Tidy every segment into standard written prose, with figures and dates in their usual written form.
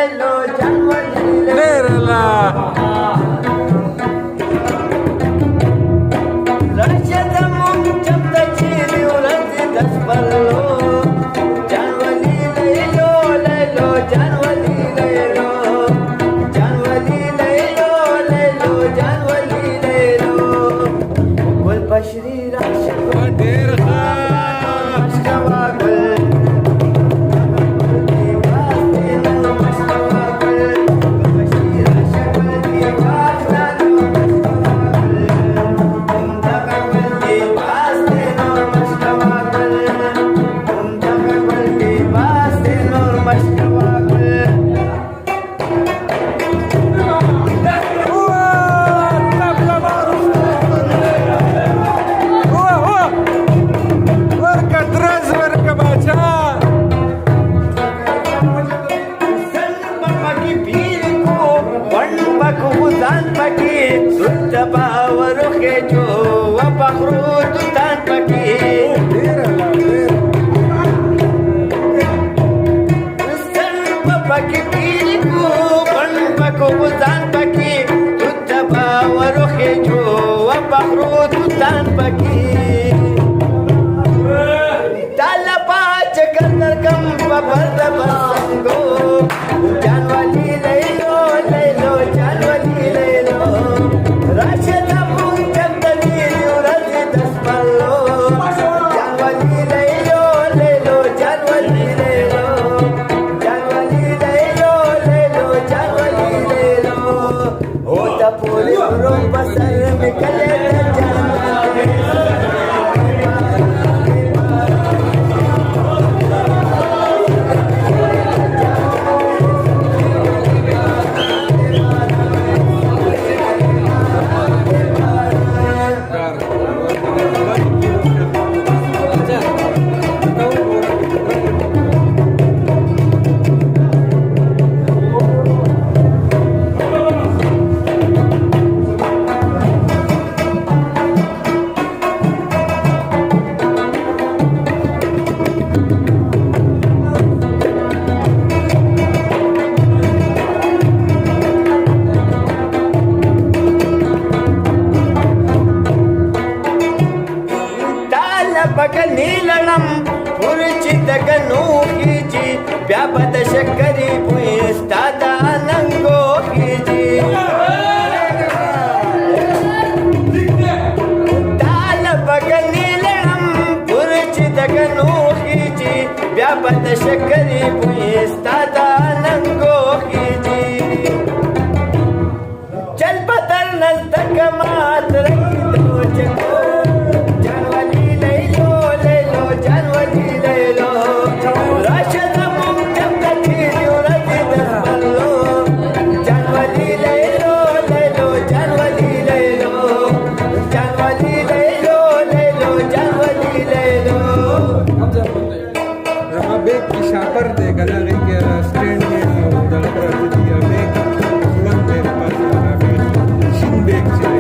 لیلو جانوالي ډېر الله راشد مونږ چمته چیرې ورځې د سپرلو جانوالي لیلو لیلو جانوالي لیلو جانوالي لیلو لیلو جانوالي لیلو ګل بشري راشد ډېر ښه مشکوا ګل ورکه درز ورکه باچا ځان پکې سود باور خېجو و پخرو تان پکې سن پکې پیر کو بن پکو ځان پکې سود باور خېجو و پخرو تان پکې تالا پاچ کندر کم پرد بسنگو جانوالی لیلو لیلو جانوالی لیلو راشد مونږ چمته چیرې ورځې د سپرلو جانوالی لیلو لیلو جانوالی لیلو جانوالی لیلو لیلو جانوالی لیلو او د پورې ورو بسر مې کله جانوالی بګل نیلړم ورچې دګنو کیږي بیا به د شکرې بوی ستاد ننګو کیږي دال بګل نیلړم ورچې دګنو کیږي بیا به د شکرې بوی ستاد ننګو کیږي چل پتر نزدک مات رنگ دو چکو शापर दे गला रे के स्टैंड में दल पर दिया में वन मेरे पास आ में शिन बैग से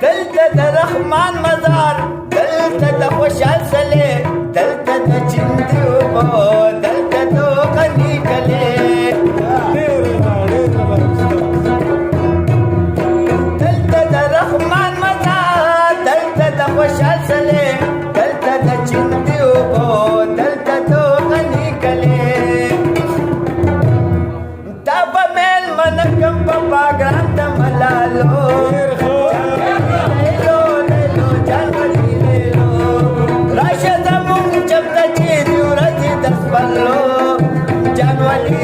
دلته د رحمان مزار دلته د خوشحال سله دلته د چندو بو دلته د غنی کله خوشحال سله دلته د چندي وبو دلته تو غني کله دا په مل من کم په باګرام د ملالو لیلو لیلو جانوالی لیلو راشد مونږ چمته چیرې ورځې د سپرلو جانوالی